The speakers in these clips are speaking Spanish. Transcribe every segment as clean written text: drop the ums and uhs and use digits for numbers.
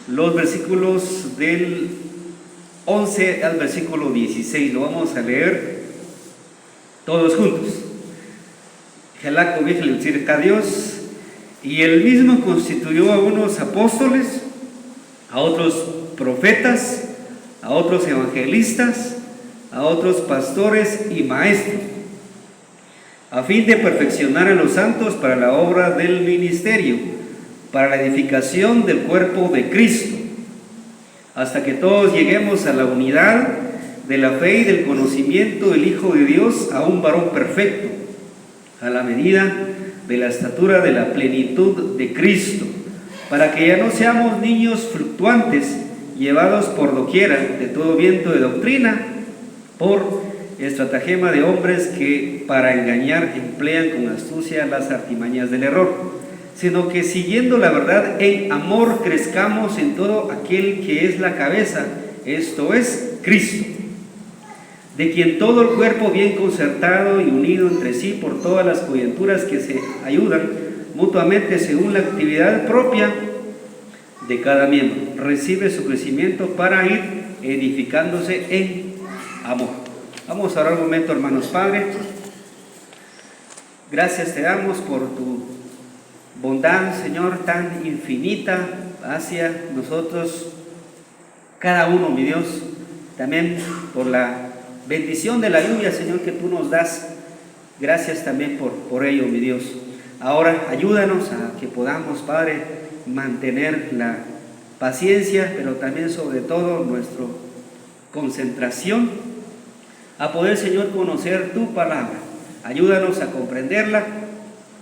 los versículos del 11 al versículo 16. Lo vamos a leer todos juntos. Jalaco Virgen a Dios, y él mismo constituyó a unos apóstoles, a otros profetas, a otros evangelistas, a otros pastores y maestros, a fin de perfeccionar a los santos para la obra del ministerio, para la edificación del cuerpo de Cristo, hasta que todos lleguemos a la unidad de la fe y del conocimiento del Hijo de Dios, a un varón perfecto, a la medida de la estatura de la plenitud de Cristo, para que ya no seamos niños fluctuantes, llevados por doquiera de todo viento de doctrina, por estratagema de hombres que para engañar emplean con astucia las artimañas del error, sino que siguiendo la verdad en amor crezcamos en todo aquel que es la cabeza, esto es Cristo, de quien todo el cuerpo bien concertado y unido entre sí por todas las coyunturas que se ayudan mutuamente según la actividad propia de cada miembro, recibe su crecimiento para ir edificándose en amor. Vamos a orar un momento, hermanos. Padre, gracias te damos por tu bondad, Señor, tan infinita hacia nosotros, cada uno, mi Dios. También por la bendición de la lluvia, Señor, que tú nos das. Gracias también por ello, mi Dios. Ahora ayúdanos a que podamos, Padre, mantener la paciencia, pero también sobre todo nuestra concentración, a poder, Señor, conocer tu palabra. Ayúdanos a comprenderla,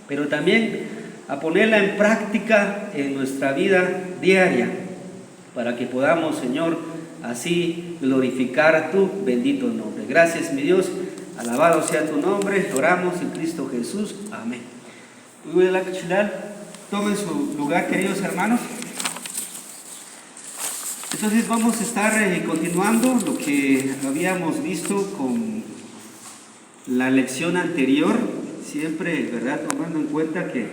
pero también a ponerla en práctica en nuestra vida diaria, para que podamos, Señor, así glorificar tu bendito nombre. Gracias, mi Dios, alabado sea tu nombre. Oramos en Cristo Jesús, amén. Tomen su lugar, queridos hermanos. Entonces vamos a estar continuando lo que habíamos visto con la lección anterior, siempre, ¿verdad?, tomando en cuenta que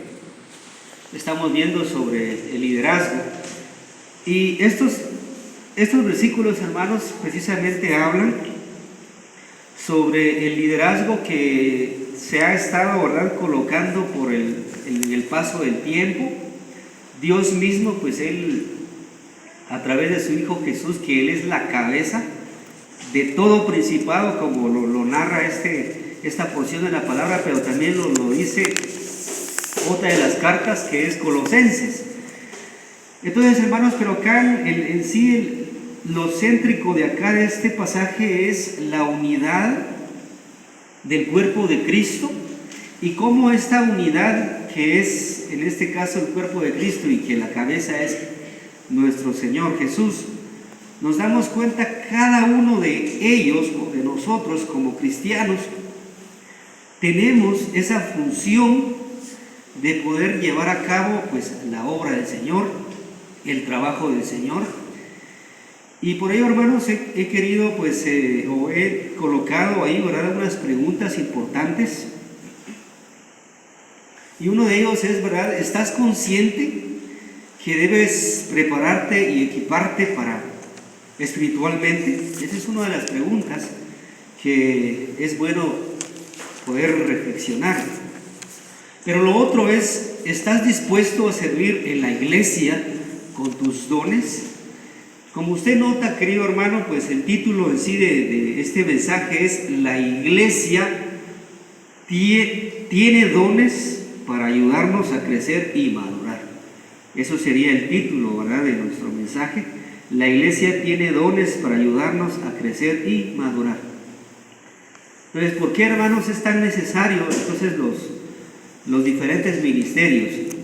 estamos viendo sobre el liderazgo. Y estos versículos, hermanos, precisamente hablan sobre el liderazgo que se ha estado, ¿verdad?, colocando por en el paso del tiempo. Dios mismo, pues Él, a través de su Hijo Jesús, que Él es la cabeza de todo principado, como lo narra esta porción de la palabra, pero también lo dice otra de las cartas, que es Colosenses. Entonces, hermanos, pero acá en sí lo céntrico de acá de este pasaje es la unidad del cuerpo de Cristo, y cómo esta unidad, que es en este caso el cuerpo de Cristo y que la cabeza es nuestro Señor Jesús, nos damos cuenta cada uno de ellos, o de nosotros como cristianos, tenemos esa función de poder llevar a cabo, pues, la obra del Señor, el trabajo del Señor. Y por ello, hermanos, he querido, pues, o he colocado ahí, ¿verdad?, unas preguntas importantes. Y uno de ellos es, ¿verdad?, ¿estás consciente que debes prepararte y equiparte para espiritualmente? Esa es una de las preguntas que es bueno poder reflexionar. Pero lo otro es, ¿estás dispuesto a servir en la iglesia con tus dones? Como usted nota, querido hermano, pues el título en sí de este mensaje es: la iglesia tiene dones para ayudarnos a crecer y madurar. Eso sería el título, ¿verdad?, de nuestro mensaje. La iglesia tiene dones para ayudarnos a crecer y madurar. Entonces, ¿por qué, hermanos, es tan necesario entonces los diferentes ministerios?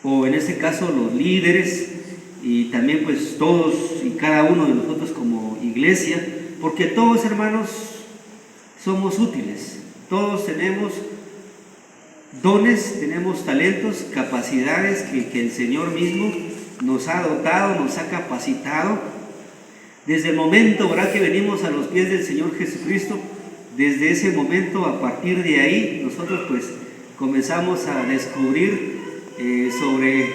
O en este caso los líderes, y también pues todos y cada uno de nosotros como iglesia, porque todos, hermanos, somos útiles. Todos tenemos dones, tenemos talentos, capacidades que el Señor mismo nos ha dotado, nos ha capacitado. Desde el momento, ¿verdad?, que venimos a los pies del Señor Jesucristo, desde ese momento, a partir de ahí, nosotros pues comenzamos a descubrir sobre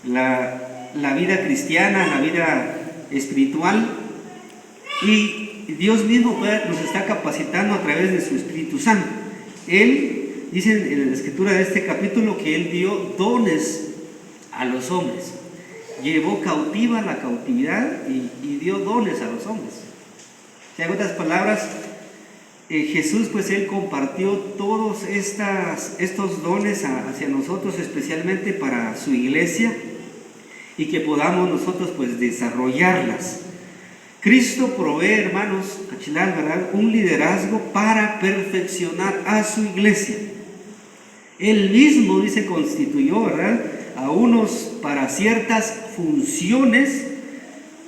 la la vida cristiana, la vida espiritual, y Dios mismo nos está capacitando a través de su Espíritu Santo. Él dice en la escritura de este capítulo que Él dio dones a los hombres, llevó cautiva la cautividad y dio dones a los hombres. O sea, en otras palabras, Jesús, pues Él compartió todos estos dones hacia nosotros, especialmente para su iglesia, y que podamos nosotros pues desarrollarlas. Cristo provee, hermanos, ¿verdad?, un liderazgo para perfeccionar a su iglesia. Él mismo, dice, constituyó, ¿verdad?, a unos para ciertas funciones,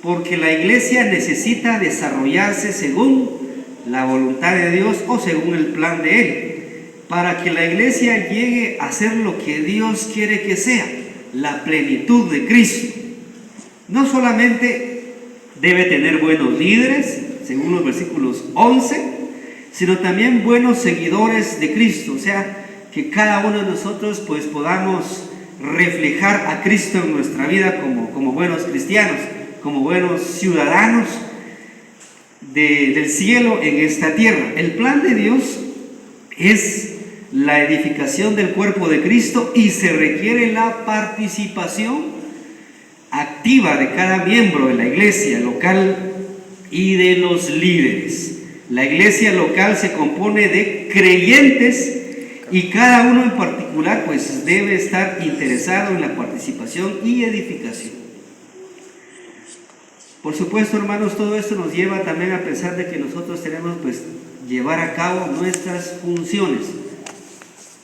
porque la iglesia necesita desarrollarse según la voluntad de Dios o según el plan de Él, para que la iglesia llegue a ser lo que Dios quiere que sea, la plenitud de Cristo. No solamente debe tener buenos líderes, según los versículos 11, sino también buenos seguidores de Cristo, o sea, que cada uno de nosotros pues podamos reflejar a Cristo en nuestra vida como buenos cristianos, como buenos ciudadanos del cielo en esta tierra. El plan de Dios es la edificación del cuerpo de Cristo y se requiere la participación activa de cada miembro de la iglesia local y de los líderes. La iglesia local se compone de creyentes y cada uno en particular pues debe estar interesado en la participación y edificación. Por supuesto, hermanos, todo esto nos lleva también a pensar de que nosotros tenemos pues llevar a cabo nuestras funciones,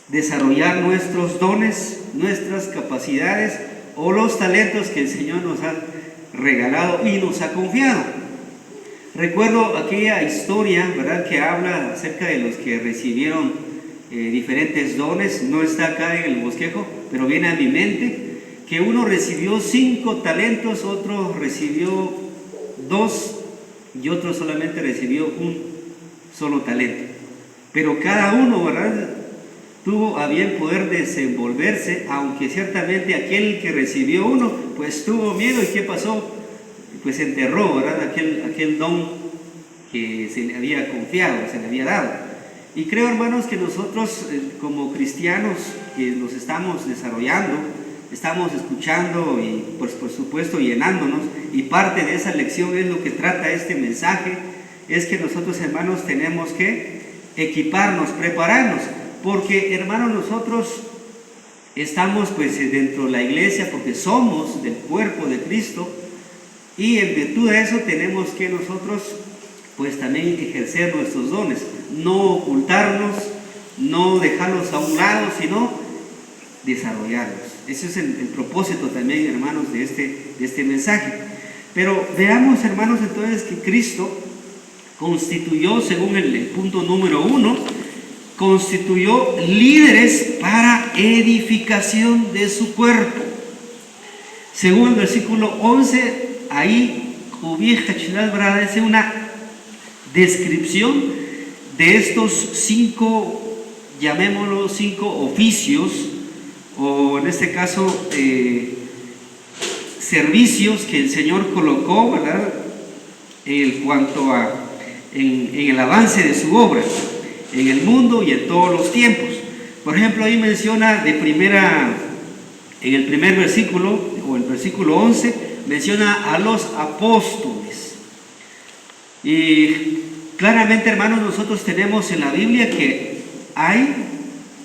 desarrollar nuestros dones, nuestras capacidades o los talentos que el Señor nos ha regalado y nos ha confiado. Recuerdo aquella historia, ¿verdad?, que habla acerca de los que recibieron diferentes dones. No está acá en el bosquejo, pero viene a mi mente que uno recibió 5 talentos, otro recibió 2 y otro solamente recibió un solo talento. Pero cada uno, ¿verdad?, tuvo a bien poder desenvolverse, aunque ciertamente aquel que recibió uno, pues tuvo miedo. ¿Y qué pasó? Pues enterró, ¿verdad?, aquel don que se le había confiado, se le había dado. Y creo, hermanos, que nosotros como cristianos que nos estamos desarrollando, estamos escuchando y pues por supuesto llenándonos, y parte de esa lección es lo que trata este mensaje, es que nosotros, hermanos, tenemos que equiparnos, prepararnos. Porque, hermanos, nosotros estamos pues dentro de la iglesia porque somos del cuerpo de Cristo, y en virtud de eso tenemos que nosotros pues también ejercer nuestros dones, no ocultarnos, no dejarlos a un lado, sino desarrollarlos. Ese es el propósito también, hermanos, de este mensaje. Pero veamos, hermanos, entonces que Cristo constituyó, según el punto número 1, constituyó líderes para edificación de su cuerpo. Según el versículo 11, ahí hace una descripción de estos 5, llamémoslo 5 oficios, o en este caso servicios que el Señor colocó, ¿verdad?, en cuanto a en el avance de su obra en el mundo y en todos los tiempos. Por ejemplo, ahí menciona en el primer versículo, o el versículo 11, menciona a los apóstoles. Y claramente, hermanos, nosotros tenemos en la Biblia que hay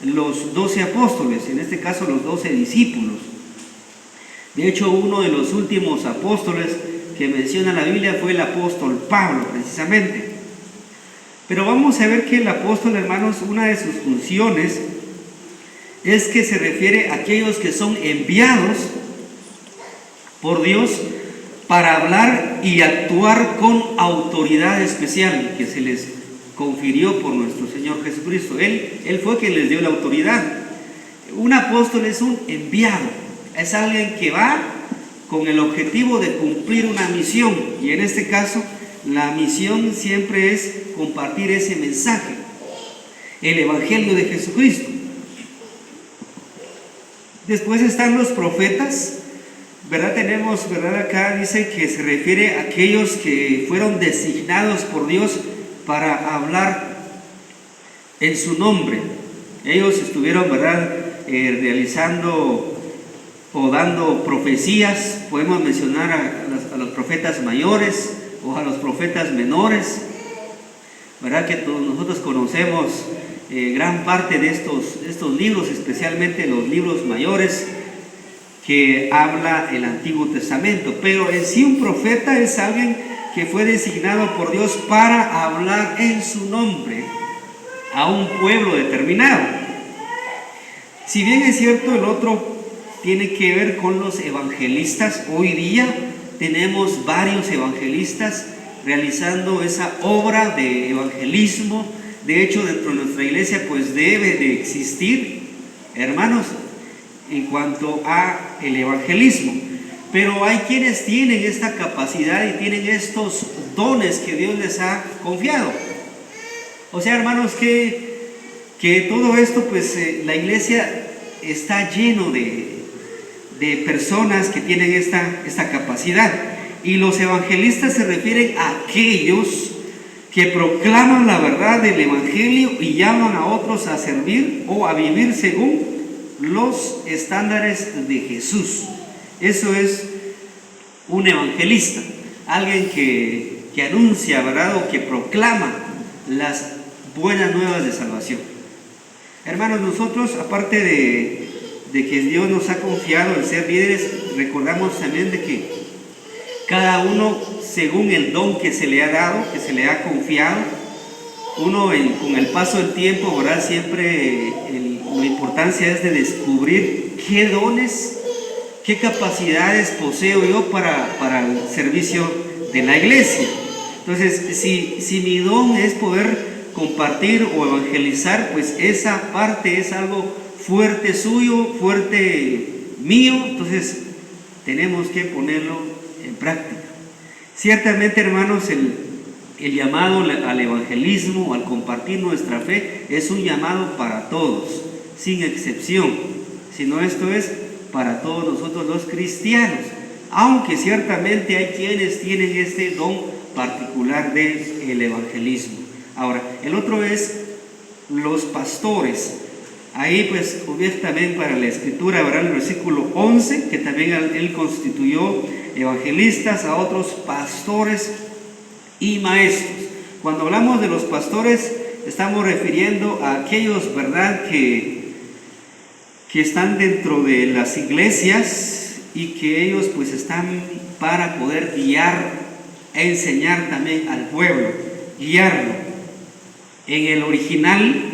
los 12 apóstoles, en este caso los 12 discípulos. De hecho, uno de los últimos apóstoles que menciona la Biblia fue el apóstol Pablo, precisamente. Pero vamos a ver que el apóstol, hermanos, una de sus funciones es que se refiere a aquellos que son enviados por Dios para hablar y actuar con autoridad especial que se les confirió por nuestro Señor Jesucristo. Él fue quien les dio la autoridad. Un apóstol es un enviado, es alguien que va con el objetivo de cumplir una misión, y en este caso la misión siempre es compartir ese mensaje, el evangelio de Jesucristo. Después están los profetas, ¿verdad? Tenemos, ¿verdad? Acá dice que se refiere a aquellos que fueron designados por Dios para hablar en su nombre. Ellos estuvieron, ¿verdad? Realizando o dando profecías. Podemos mencionar a los profetas mayores o a los profetas menores, ¿verdad? Que todos nosotros conocemos gran parte de estos libros, especialmente los libros mayores que habla el Antiguo Testamento. Pero en sí un profeta es alguien que fue designado por Dios para hablar en su nombre a un pueblo determinado. Si bien es cierto, el otro tiene que ver con los evangelistas. Hoy día tenemos varios evangelistas realizando esa obra de evangelismo. De hecho, dentro de nuestra iglesia pues debe de existir, hermanos, en cuanto a el evangelismo. Pero hay quienes tienen esta capacidad y tienen estos dones que Dios les ha confiado. O sea, hermanos, que todo esto, pues la iglesia está lleno de personas que tienen esta capacidad. Y los evangelistas se refieren a aquellos que proclaman la verdad del evangelio y llaman a otros a servir o a vivir según los estándares de Jesús. Eso es un evangelista, alguien que anuncia, ¿verdad? O que proclama las buenas nuevas de salvación. Hermanos, nosotros, aparte de que Dios nos ha confiado en ser líderes, recordamos también de que cada uno, según el don que se le ha dado, que se le ha confiado, uno con el paso del tiempo, ¿verdad? Siempre la importancia es de descubrir qué dones, qué capacidades poseo yo para el servicio de la iglesia. Entonces, si mi don es poder compartir o evangelizar, pues esa parte es algo fuerte suyo, fuerte mío. Entonces tenemos que ponerlo en práctica. Ciertamente, hermanos, el llamado al evangelismo, al compartir nuestra fe, es un llamado para todos, sin excepción, sino esto es para todos nosotros los cristianos, aunque ciertamente hay quienes tienen este don particular del evangelismo. Ahora, el otro es los pastores. Ahí pues hubiera también para la escritura, verán el versículo 11, que también él constituyó evangelistas a otros pastores y maestros. Cuando hablamos de los pastores, estamos refiriendo a aquellos, ¿verdad?, que están dentro de las iglesias y que ellos pues están para poder guiar e enseñar también al pueblo, guiarlo. En el original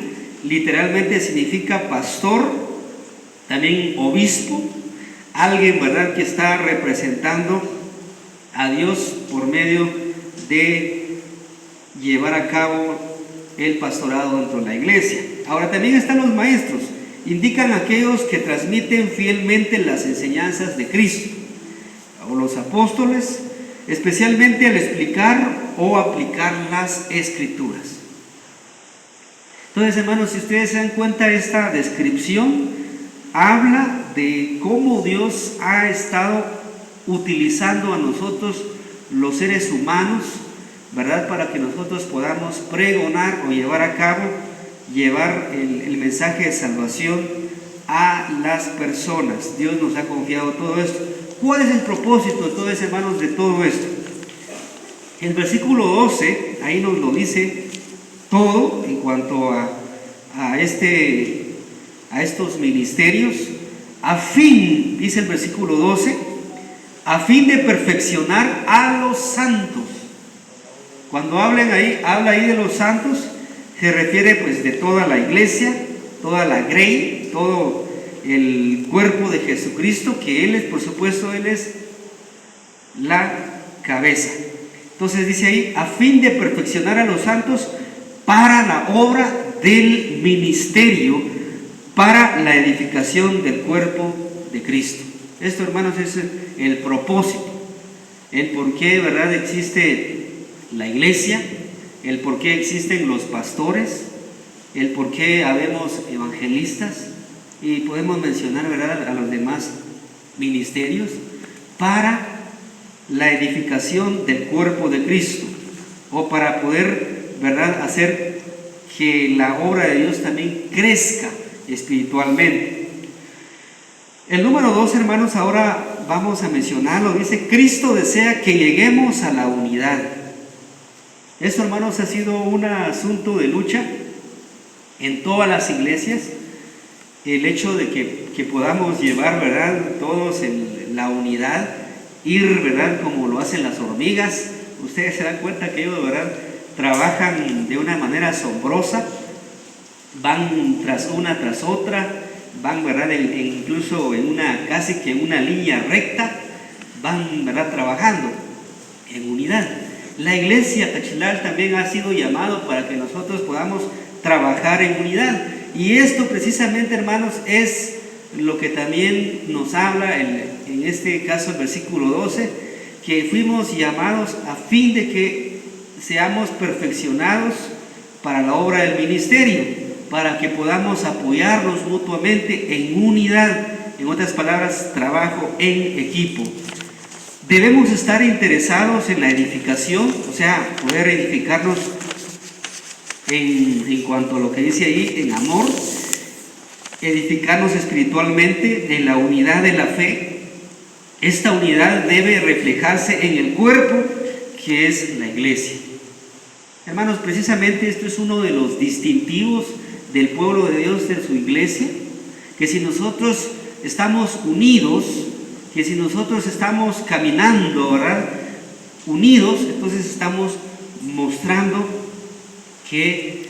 literalmente significa pastor, también obispo, alguien, ¿verdad?, que está representando a Dios por medio de llevar a cabo el pastorado dentro de la iglesia. Ahora también están los maestros, indican a aquellos que transmiten fielmente las enseñanzas de Cristo, o los apóstoles, especialmente al explicar o aplicar las escrituras. Entonces, hermanos, si ustedes se dan cuenta, esta descripción habla de cómo Dios ha estado utilizando a nosotros, los seres humanos, ¿verdad?, para que nosotros podamos pregonar o llevar a cabo, llevar el mensaje de salvación a las personas. Dios nos ha confiado todo esto. ¿Cuál es el propósito, entonces, hermanos, de todo esto? El versículo 12, ahí nos lo dice todo en cuanto a estos ministerios, a fin, dice el versículo 12, a fin de perfeccionar a los santos. Cuando habla ahí de los santos, se refiere pues de toda la iglesia, toda la grey, todo el cuerpo de Jesucristo, que Él es, por supuesto, Él es la cabeza. Entonces dice ahí, a fin de perfeccionar a los santos para la obra del ministerio, para la edificación del cuerpo de Cristo. Esto, hermanos, es el propósito, el por qué, ¿verdad?, existe la iglesia, el por qué existen los pastores, el por qué habemos evangelistas, y podemos mencionar, ¿verdad?, a los demás ministerios, para la edificación del cuerpo de Cristo, o para poder, ¿verdad?, hacer que la obra de Dios también crezca espiritualmente. El número 2, hermanos, ahora vamos a mencionarlo. Dice: Cristo desea que lleguemos a la unidad. Esto, hermanos, ha sido un asunto de lucha en todas las iglesias. El hecho de que podamos llevar, ¿verdad?, todos en la unidad, ir, ¿verdad?, como lo hacen las hormigas. Ustedes se dan cuenta que ellos, ¿verdad?, trabajan de una manera asombrosa, van tras otra, van, ¿verdad?, incluso casi que en una línea recta, van, ¿verdad?, trabajando en unidad. La iglesia Taxilal también ha sido llamado para que nosotros podamos trabajar en unidad. Y esto precisamente, hermanos, es lo que también nos habla en este caso el versículo 12, que fuimos llamados a fin de que seamos perfeccionados para la obra del ministerio, para que podamos apoyarnos mutuamente en unidad. En otras palabras, trabajo en equipo. Debemos estar interesados en la edificación, o sea, poder edificarnos en cuanto a lo que dice ahí, en amor, edificarnos espiritualmente en la unidad de la fe. Esta unidad debe reflejarse en el cuerpo, que es la iglesia. Hermanos, precisamente esto es uno de los distintivos del pueblo de Dios, de su iglesia, que si nosotros estamos unidos, que si nosotros estamos caminando, ¿verdad?, unidos, entonces estamos mostrando que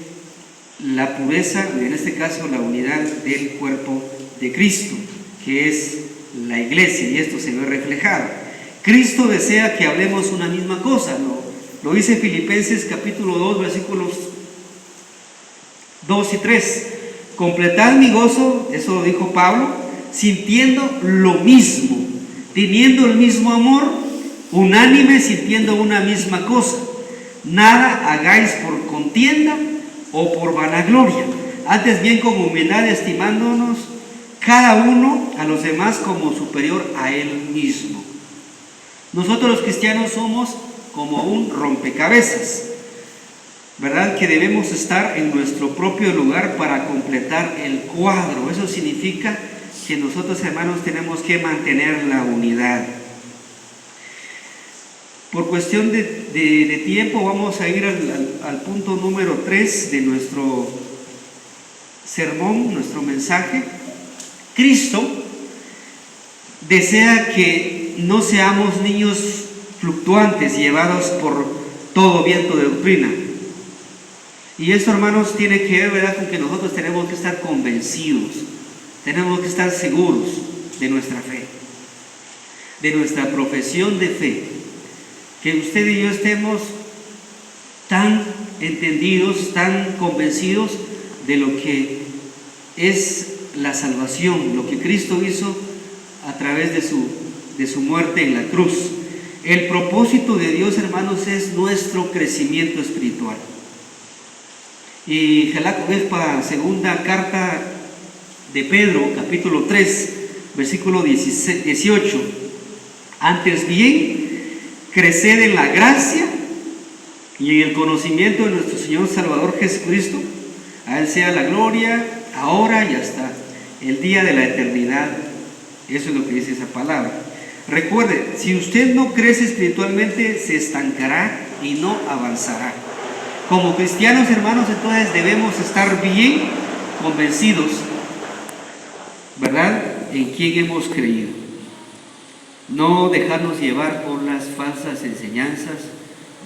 la pureza, en este caso la unidad del cuerpo de Cristo, que es la iglesia, y esto se ve reflejado. Cristo desea que hablemos una misma cosa, lo dice Filipenses capítulo 2, versículos 2 y 3. Completad mi gozo, eso lo dijo Pablo, sintiendo lo mismo, teniendo el mismo amor, unánime, sintiendo una misma cosa. Nada hagáis por contienda o por vanagloria, antes bien con humildad, estimándonos cada uno a los demás como superior a él mismo. Nosotros los cristianos somos como un rompecabezas, ¿verdad?, que debemos estar en nuestro propio lugar para completar el cuadro. Eso significa que nosotros, hermanos, tenemos que mantener la unidad. Por cuestión de tiempo, vamos a ir al punto número 3 de nuestro sermón, nuestro mensaje. Cristo desea que no seamos niños fluctuantes, llevados por todo viento de doctrina. Y esto, hermanos, tiene que ver, ¿verdad?, con que nosotros tenemos que estar convencidos, tenemos que estar seguros de nuestra fe, de nuestra profesión de fe. Que usted y yo estemos tan entendidos, tan convencidos de lo que es la salvación, lo que Cristo hizo a través de su muerte en la cruz. El propósito de Dios, hermanos, es nuestro crecimiento espiritual. Y Jalacobespa, segunda carta de Pedro, capítulo 3, versículo 18. Antes bien, creced en la gracia y en el conocimiento de nuestro Señor Salvador Jesucristo. A Él sea la gloria, ahora y hasta el día de la eternidad. Eso es lo que dice esa palabra. Recuerde, si usted no crece espiritualmente, se estancará y no avanzará. Como cristianos, hermanos, entonces debemos estar bien convencidos, ¿verdad?, en quién hemos creído. No dejarnos llevar por las falsas enseñanzas,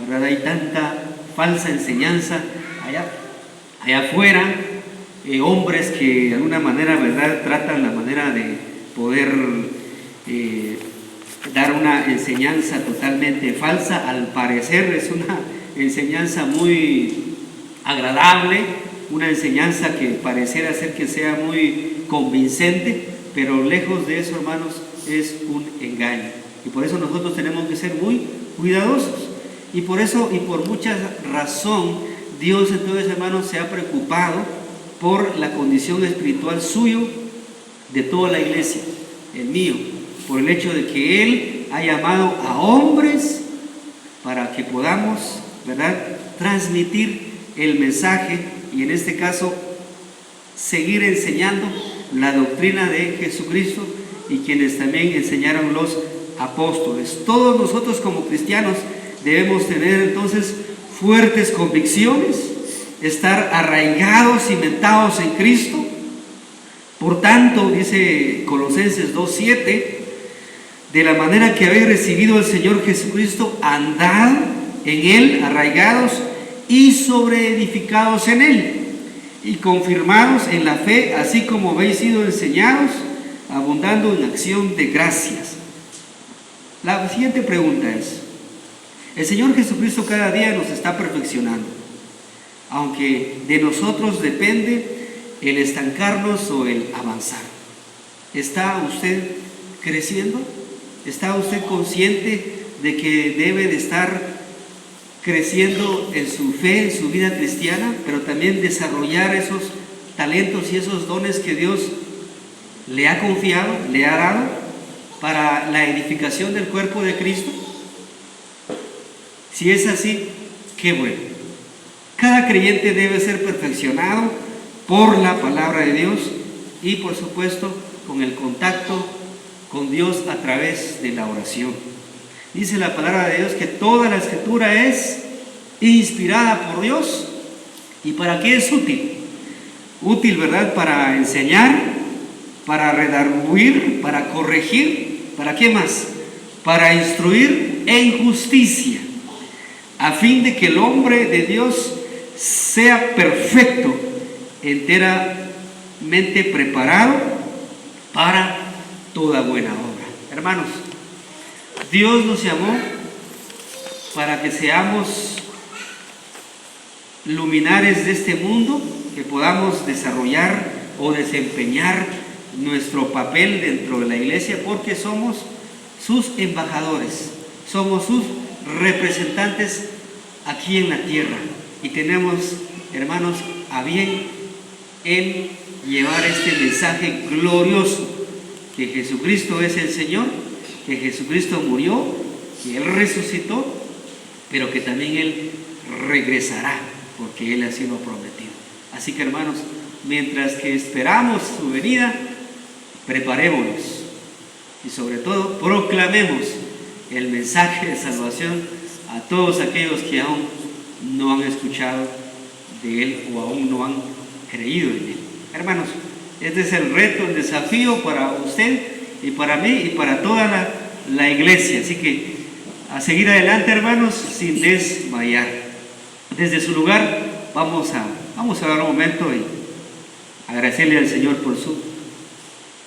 ¿verdad? Hay tanta falsa enseñanza allá afuera, hombres que de alguna manera, ¿verdad?, tratan la manera de poder dar una enseñanza totalmente falsa. Al parecer es una enseñanza muy agradable, una enseñanza que pareciera ser que sea muy convincente, pero lejos de eso, hermanos, es un engaño. Y por eso nosotros tenemos que ser muy cuidadosos. Y por eso, y por mucha razón, Dios entonces, hermanos, se ha preocupado por la condición espiritual suyo, de toda la iglesia, el mío, por el hecho de que Él ha llamado a hombres para que podamos, ¿verdad?, transmitir el mensaje y en este caso seguir enseñando la doctrina de Jesucristo y quienes también enseñaron los apóstoles. Todos nosotros como cristianos debemos tener entonces fuertes convicciones, estar arraigados, cimentados en Cristo. Por tanto, dice Colosenses 2:7, de la manera que habéis recibido al Señor Jesucristo, andad en Él, arraigados y sobreedificados en Él, y confirmados en la fe, así como habéis sido enseñados, abundando en acción de gracias. La siguiente pregunta es: el Señor Jesucristo cada día nos está perfeccionando, aunque de nosotros depende el estancarnos o el avanzar. ¿Está usted creciendo? ¿Está usted consciente de que debe de estar creciendo en su fe, en su vida cristiana, pero también desarrollar esos talentos y esos dones que Dios le ha confiado, le ha dado para la edificación del cuerpo de Cristo? Si es así, qué bueno. Cada creyente debe ser perfeccionado por la palabra de Dios y por supuesto con el contacto con Dios a través de la oración. Dice la palabra de Dios que toda la escritura es inspirada por Dios. ¿Y para qué es útil? Útil, ¿verdad? Para enseñar, para redarguir, para corregir, ¿para qué más? Para instruir en justicia, a fin de que el hombre de Dios sea perfecto, enteramente preparado para toda buena obra. Hermanos, Dios nos llamó para que seamos luminares de este mundo, que podamos desarrollar o desempeñar nuestro papel dentro de la iglesia, porque somos sus embajadores, somos sus representantes aquí en la tierra y tenemos, hermanos, a bien el llevar este mensaje glorioso, que Jesucristo es el Señor, que Jesucristo murió, que Él resucitó, pero que también Él regresará, porque Él ha sido prometido. Así que, hermanos, mientras que esperamos su venida, preparémonos y sobre todo proclamemos el mensaje de salvación a todos aquellos que aún no han escuchado de Él o aún no han creído en Él. Hermanos, este es el reto, el desafío para usted y para mí y para toda la iglesia. Así que a seguir adelante, hermanos, sin desmayar. Desde su lugar vamos a dar un momento y agradecerle al Señor por su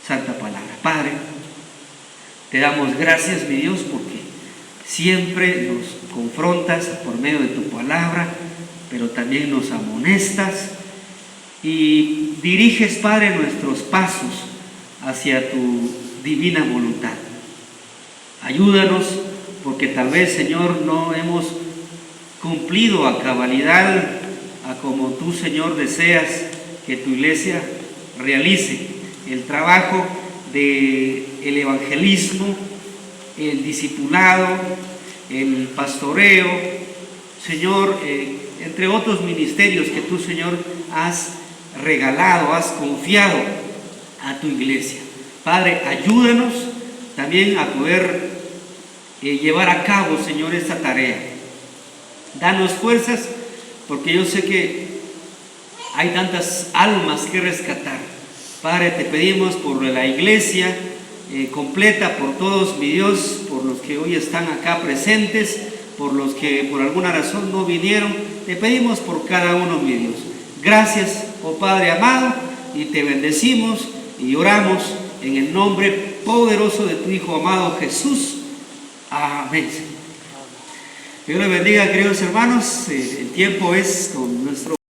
santa palabra. Padre, te damos gracias, mi Dios, porque siempre nos confrontas por medio de tu palabra, pero también nos amonestas y diriges, Padre, nuestros pasos hacia tu divina voluntad. Ayúdanos, porque tal vez, Señor, no hemos cumplido a cabalidad a como tú, Señor, deseas que tu iglesia realice el trabajo del evangelismo, el discipulado, el pastoreo, Señor, entre otros ministerios que tú, Señor, has regalado, has confiado a tu iglesia. Padre, ayúdanos también a poder llevar a cabo, Señor, esta tarea. Danos fuerzas, porque yo sé que hay tantas almas que rescatar. Padre, te pedimos por la iglesia completa, por todos, mi Dios, por los que hoy están acá presentes, por los que por alguna razón no vinieron, te pedimos por cada uno, mi Dios. Gracias, oh Padre amado, y te bendecimos y oramos en el nombre poderoso de tu Hijo amado Jesús. Amén. Dios les bendiga, queridos hermanos. El tiempo es con nuestro